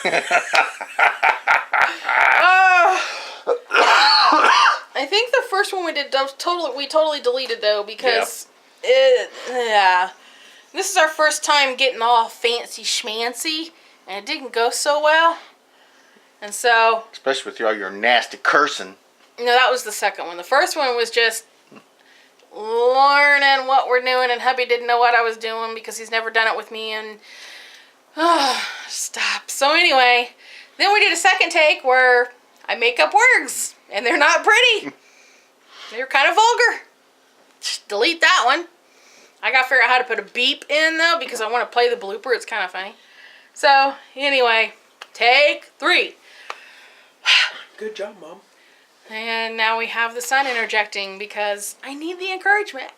I think the first one we did we totally deleted though because this is our first time getting all fancy schmancy and it didn't go so well. And so, especially with all your nasty cursing. No, that was the second one. The first one was just learning what we're doing, and hubby didn't know what I was doing because he's never done it with me, and stop. So anyway, then we did a second take where I make up words, and they're not pretty. They're kind of vulgar. Just delete that one. I gotta figure out how to put a beep in though because I want to play the blooper. It's kind of funny. So anyway, take 3. Good job, Mom. And now we have the sun interjecting because I need the encouragement.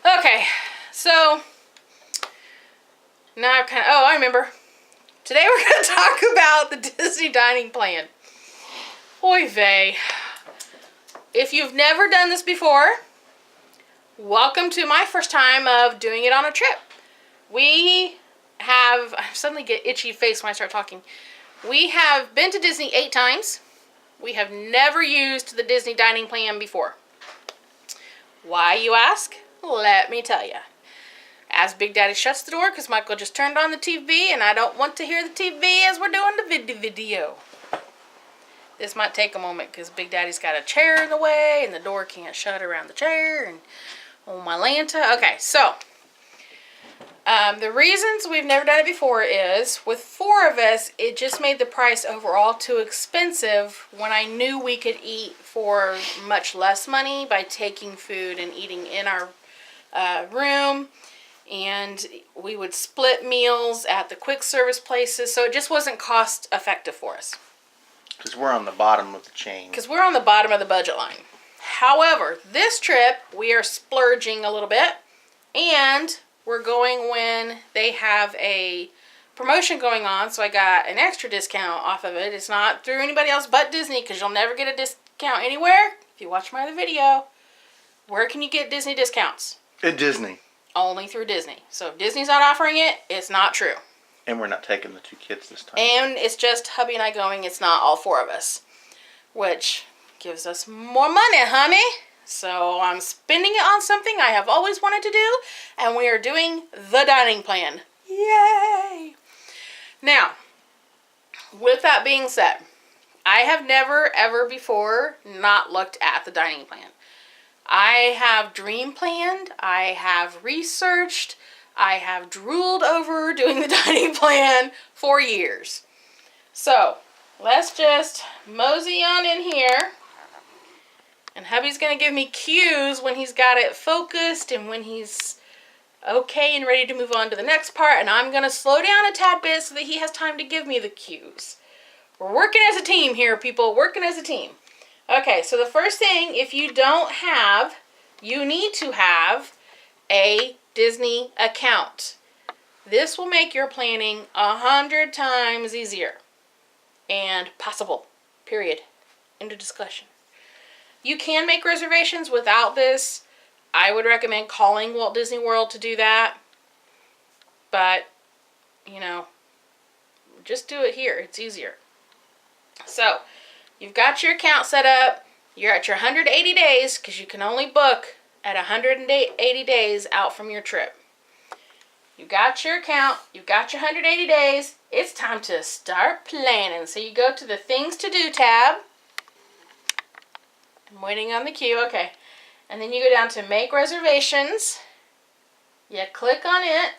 Okay, so now I remember. Today we're going to talk about the Disney dining plan. Oy vey. If you've never done this before, welcome to my first time of doing it on a trip. I suddenly get itchy face when I start talking. We have been to Disney 8 times. We have never used the Disney dining plan before. Why, you ask? Let me tell you. As Big Daddy shuts the door, because Michael just turned on the TV, and I don't want to hear the TV as we're doing the video. This might take a moment, because Big Daddy's got a chair in the way, and the door can't shut around the chair, and oh my Lanta. Okay, so the reasons we've never done it before is, with 4 of us, it just made the price overall too expensive when I knew we could eat for much less money by taking food and eating in our room. And we would split meals at the quick service places, so it just wasn't cost effective for us. Because we're on the bottom of the chain. Because we're on the bottom of the budget line. However, this trip, we are splurging a little bit, and we're going when they have a promotion going on, so I got an extra discount off of it. It's not through anybody else but Disney, because you'll never get a discount anywhere. If you watch my other video, where can you get Disney discounts? At Disney. Only through Disney. So if Disney's not offering it, it's not true. And we're not taking the 2 kids this time. And it's just hubby and I going. It's not all 4 of us. Which gives us more money, honey. So I'm spending it on something I have always wanted to do. And we are doing the dining plan. Yay! Now, with that being said, I have never ever before not looked at the dining plan. I have dream planned, I have researched, I have drooled over doing the dining plan for years. So, let's just mosey on in here. And hubby's going to give me cues when he's got it focused and when he's okay and ready to move on to the next part. And I'm going to slow down a tad bit so that he has time to give me the cues. We're working as a team here, people. Working as a team. Okay, so the first thing, if you don't have, you need to have a Disney account. This will make your planning 100 times easier and possible, period. End of discussion. You can make reservations without this. I would recommend calling Walt Disney World to do that. But, just do it here. It's easier. So, you've got your account set up. You're at your 180 days because you can only book at 180 days out from your trip. You got your account. You got your 180 days. It's time to start planning. So you go to the Things to Do tab. I'm waiting on the queue. Okay. And then you go down to Make Reservations. You click on it.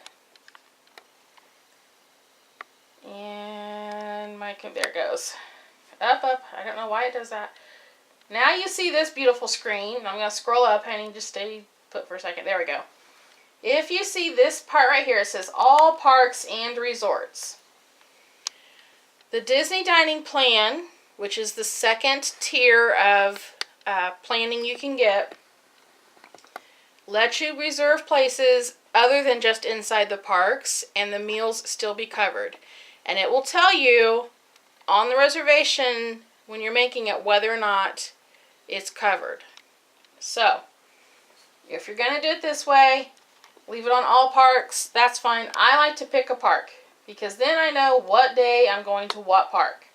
And there it goes. Up. I don't know why it does that. Now you see this beautiful screen. I'm going to scroll up, honey. Just stay put for a second. There we go. If you see this part right here, it says All Parks and Resorts. The Disney Dining Plan, which is the second tier of planning you can get, lets you reserve places other than just inside the parks and the meals still be covered. And it will tell you on the reservation when you're making it whether or not it's covered. So, if you're going to do it this way, leave it on all parks. That's fine. I like to pick a park because then I know what day I'm going to what park.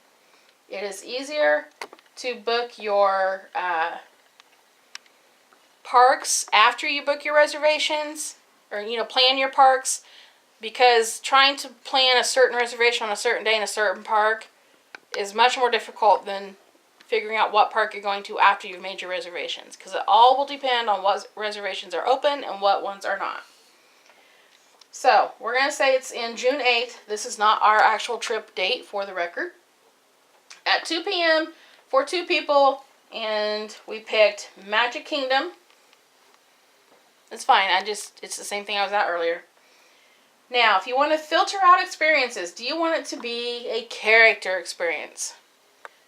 It is easier to book your parks after you book your reservations, or plan your parks, because trying to plan a certain reservation on a certain day in a certain park is much more difficult than figuring out what park you're going to after you've made your reservations, because it all will depend on what reservations are open and what ones are not. So we're going to say it's in June 8th. This is not our actual trip date, for the record. At 2 p.m. for 2 people, and we picked Magic Kingdom. It's fine. It's the same thing I was at earlier. Now, if you want to filter out experiences, do you want it to be a character experience?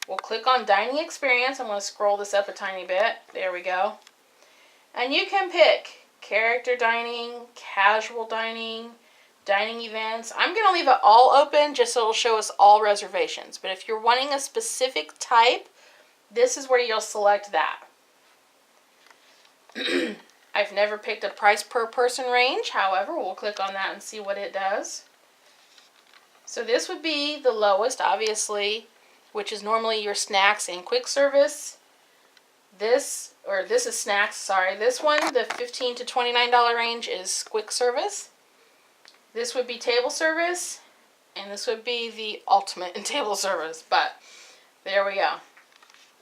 We'll click on Dining Experience. I'm going to scroll this up a tiny bit. There we go. And you can pick character dining, casual dining, dining events. I'm going to leave it all open just so it'll show us all reservations. But if you're wanting a specific type, this is where you'll select that. I've never picked a price per person range. However, we'll click on that and see what it does. So this would be the lowest, obviously, which is normally your snacks and quick service. This is snacks, sorry. This one, the $15 to $29 range, is quick service. This would be table service, and this would be the ultimate in table service, but there we go.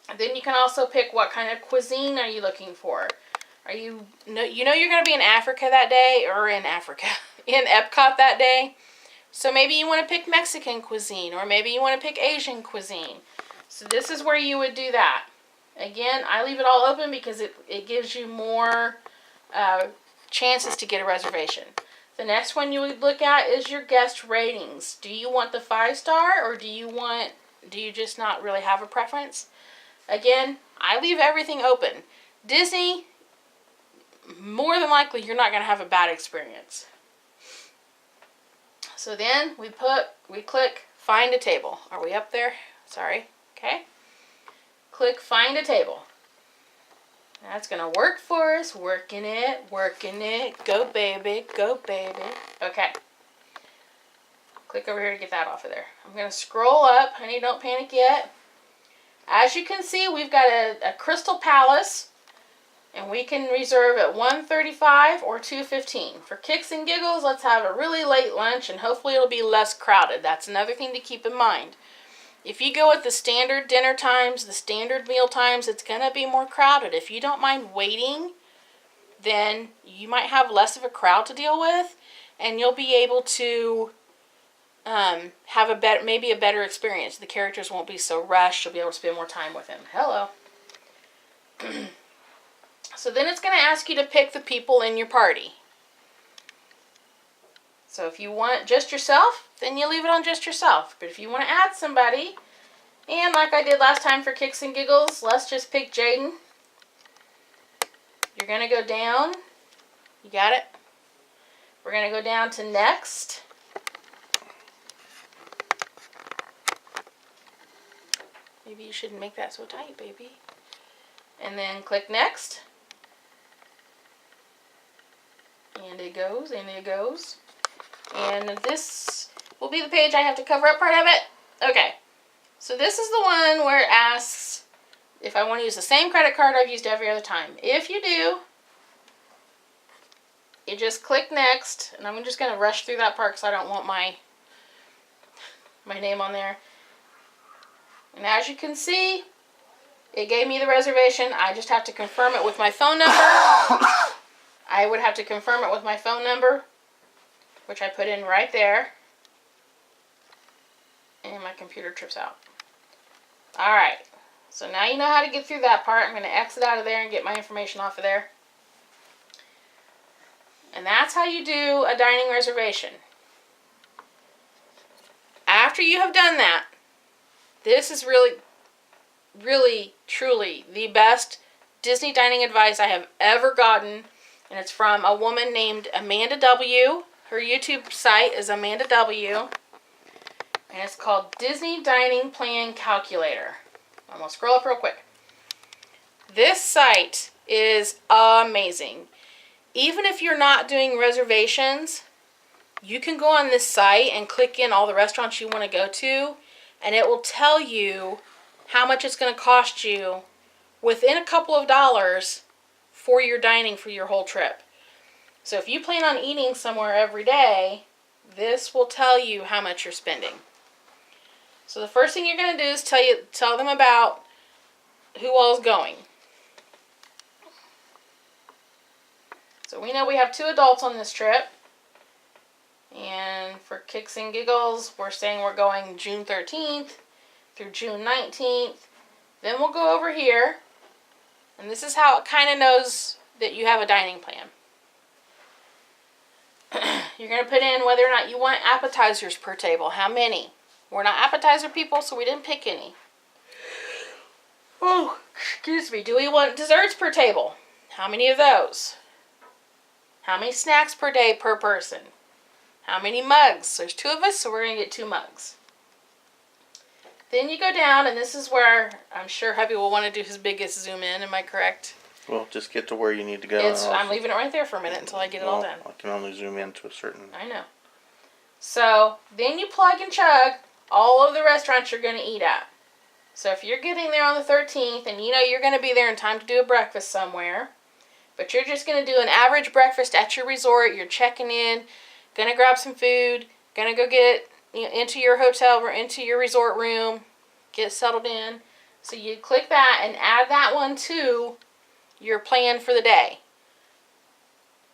And then you can also pick what kind of cuisine are you looking for. You're going to be in Africa that day, or in Epcot that day. So maybe you want to pick Mexican cuisine, or maybe you want to pick Asian cuisine. So this is where you would do that. Again, I leave it all open because it gives you more chances to get a reservation. The next one you would look at is your guest ratings. Do you want the 5-star, or do you just not really have a preference? Again, I leave everything open. Disney, more than likely, you're not going to have a bad experience. So then we click Find a Table. Are we up there? Sorry. Okay. Click Find a Table. That's going to work for us. Working it. Go, baby. Go, baby. Okay. Click over here to get that off of there. I'm going to scroll up. Honey, don't panic yet. As you can see, we've got a Crystal Palace, and we can reserve at $135 or $215. For kicks and giggles, let's have a really late lunch, and hopefully it'll be less crowded. That's another thing to keep in mind. If you go with the standard dinner times, the standard meal times, it's going to be more crowded. If you don't mind waiting, then you might have less of a crowd to deal with, and you'll be able to have maybe a better experience. The characters won't be so rushed. You'll be able to spend more time with them. Hello. So then it's going to ask you to pick the people in your party. So if you want just yourself, then you leave it on just yourself. But if you want to add somebody, and like I did last time for kicks and giggles, let's just pick Jaden. You're going to go down. You got it? We're going to go down to next. Maybe you shouldn't make that so tight, baby. And then click next. And it goes, and it goes. And this will be the page I have to cover up part of it. Okay. So this is the one where it asks if I want to use the same credit card I've used every other time. If you do, you just click next. And I'm just going to rush through that part because I don't want my name on there. And as you can see, it gave me the reservation. I just have to confirm it with my phone number. I would have to confirm it with my phone number, which I put in right there. And my computer trips out. Alright, so now you know how to get through that part. I'm going to exit out of there and get my information off of there. And that's how you do a dining reservation. After you have done that, this is really, truly the best Disney dining advice I have ever gotten. And it's from a woman named Amanda W. Her YouTube site is Amanda W. And it's called Disney Dining Plan Calculator. I'm going to scroll up real quick. This site is amazing. even if you're not doing reservations, you can go on this site and click in all the restaurants you want to go to, and it will tell you how much it's going to cost you within a couple of dollars for your dining for your whole trip. So if you plan on eating somewhere every day, this will tell you how much you're spending. So the first thing you're going to do is tell them about who all is going. So we know we have 2 adults on this trip. And for kicks and giggles, we're saying we're going June 13th through June 19th. Then we'll go over here. And this is how it kind of knows that you have a dining plan. You're going to put in whether or not you want appetizers per table. How many? We're not appetizer people, so we didn't pick any. Oh, excuse me. Do we want desserts per table? How many of those? How many snacks per day per person? How many mugs? There's 2 of us, so we're going to get 2 mugs. Then you go down, and this is where I'm sure hubby will want to do his biggest zoom in. Am I correct? Well, just get to where you need to go. I'm leaving it right there for a minute until I get it all done. I can only zoom in to a certain... I know. So, then you plug and chug all of the restaurants you're going to eat at. So if you're getting there on the 13th, and you know you're going to be there in time to do a breakfast somewhere, but you're just going to do an average breakfast at your resort, you're checking in, going to grab some food, going to go get into your hotel or into your resort room, get settled in. So you click that and add that one to your plan for the day.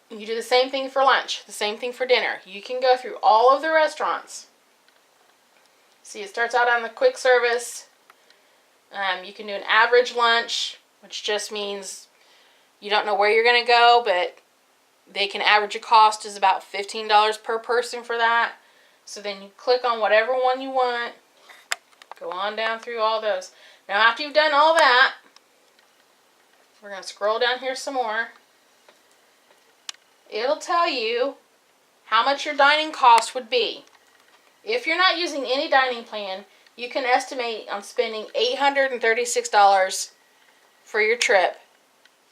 You do the same thing for lunch, the same thing for dinner. You can go through all of the restaurants. See, it starts out on the quick service. You can do an average lunch, which just means you don't know where you're going to go, but they can average a cost is about $15 per person for that. So then you click on whatever one you want. Go on down through all those. Now after you've done all that, we're going to scroll down here some more. It'll tell you how much your dining cost would be. If you're not using any dining plan, you can estimate on spending $836 for your trip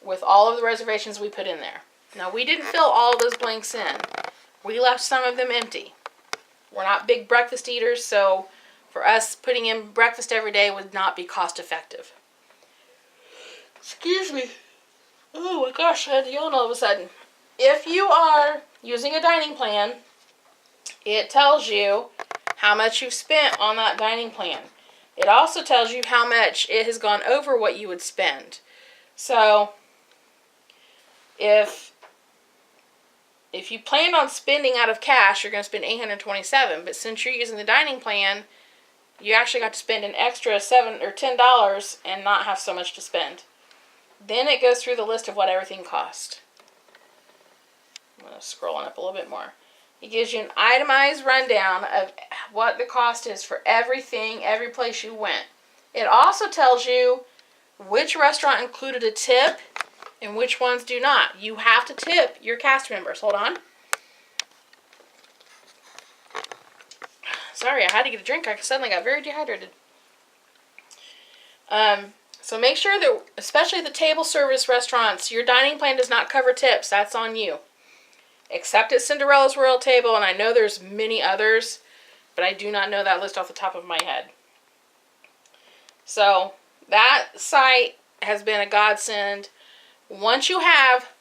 with all of the reservations we put in there. Now, we didn't fill all of those blanks in. We left some of them empty. We're not big breakfast eaters, so for us, putting in breakfast every day would not be cost effective. Excuse me. Oh my gosh, I had to yawn all of a sudden. If you are using a dining plan, it tells you how much you've spent on that dining plan. It also tells you how much it has gone over what you would spend. So, if you planned on spending out of cash, you're going to spend $827. But since you're using the dining plan, you actually got to spend an extra $7 or $10 and not have so much to spend. Then it goes through the list of what everything cost. I'm going to scroll on up a little bit more. It gives you an itemized rundown of what the cost is for everything, every place you went. It also tells you which restaurant included a tip and which ones do not. You have to tip your cast members. Hold on. Sorry, I had to get a drink. I suddenly got very dehydrated. So make sure that, especially the table service restaurants, your dining plan does not cover tips. That's on you. Except at Cinderella's Royal Table, and I know there's many others, but I do not know that list off the top of my head. So that site has been a godsend. Once you have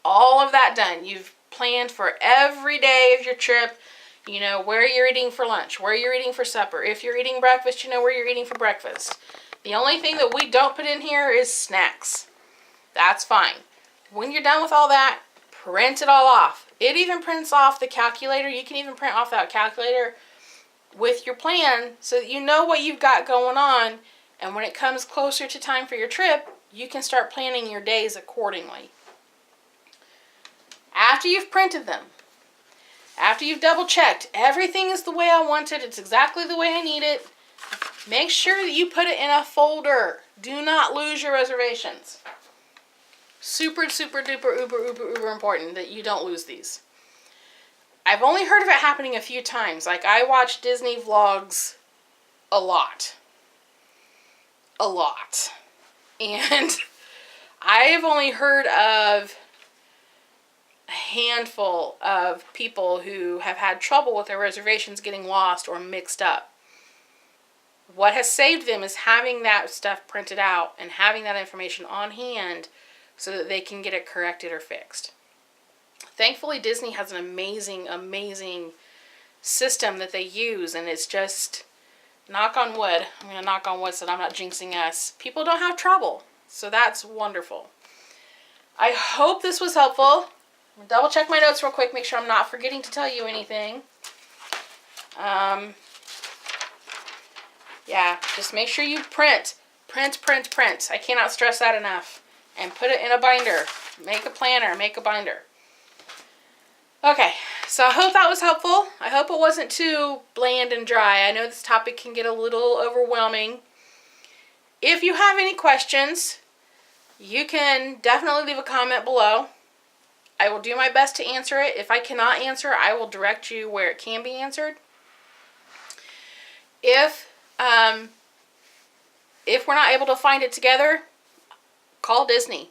all of that done, you've planned for every day of your trip, you know where you're eating for lunch, where you're eating for supper. If you're eating breakfast, you know where you're eating for breakfast. The only thing that we don't put in here is snacks. That's fine. When you're done with all that, print it all off. It even prints off the calculator. You can even print off that calculator with your plan so that you know what you've got going on. And when it comes closer to time for your trip, you can start planning your days accordingly. After you've printed them, after you've double checked, everything is the way I want it, it's exactly the way I need it, make sure that you put it in a folder. Do not lose your reservations. Super, super, duper, uber important that you don't lose these. I've only heard of it happening a few times. Like, I watch Disney vlogs a lot. A lot. And I have only heard of handful of people who have had trouble with their reservations getting lost or mixed up. What has saved them is having that stuff printed out and having that information on hand so that they can get it corrected or fixed. Thankfully, Disney has an amazing, amazing system that they use, and it's just, knock on wood, I'm going to knock on wood so that I'm not jinxing us, people don't have trouble. So that's wonderful. I hope this was helpful. I'm going to double check my notes real quick, make sure I'm not forgetting to tell you anything. Yeah, just make sure you print. I cannot stress that enough. And put it in a binder. Make a planner, make a binder. Okay, so I hope that was helpful. I hope it wasn't too bland and dry. I know this topic can get a little overwhelming. If you have any questions, you can definitely leave a comment below. I will do my best to answer it. If I cannot answer, I will direct you where it can be answered. If we're not able to find it together, call Disney.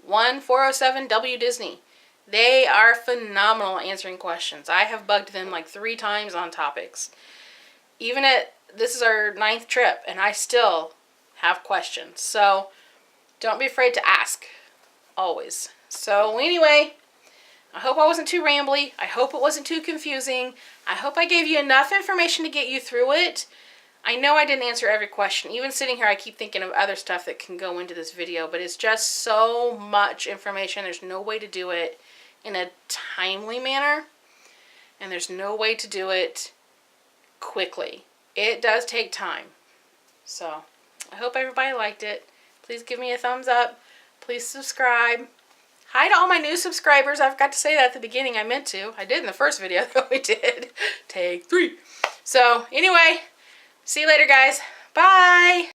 1-407-W-DISNEY. They are phenomenal at answering questions. I have bugged them like 3 times on topics. This is our 9th trip, and I still have questions. So don't be afraid to ask. Always. So anyway, I hope I wasn't too rambly. I hope it wasn't too confusing. I hope I gave you enough information to get you through it. I know I didn't answer every question. Even sitting here, I keep thinking of other stuff that can go into this video, but it's just so much information. There's no way to do it in a timely manner, and there's no way to do it quickly. It does take time. So I hope everybody liked it. Please give me a thumbs up. Please subscribe. Hi to all my new subscribers. I forgot to say that at the beginning. I meant to. I did in the first video that we did. Take 3. So anyway, see you later, guys. Bye.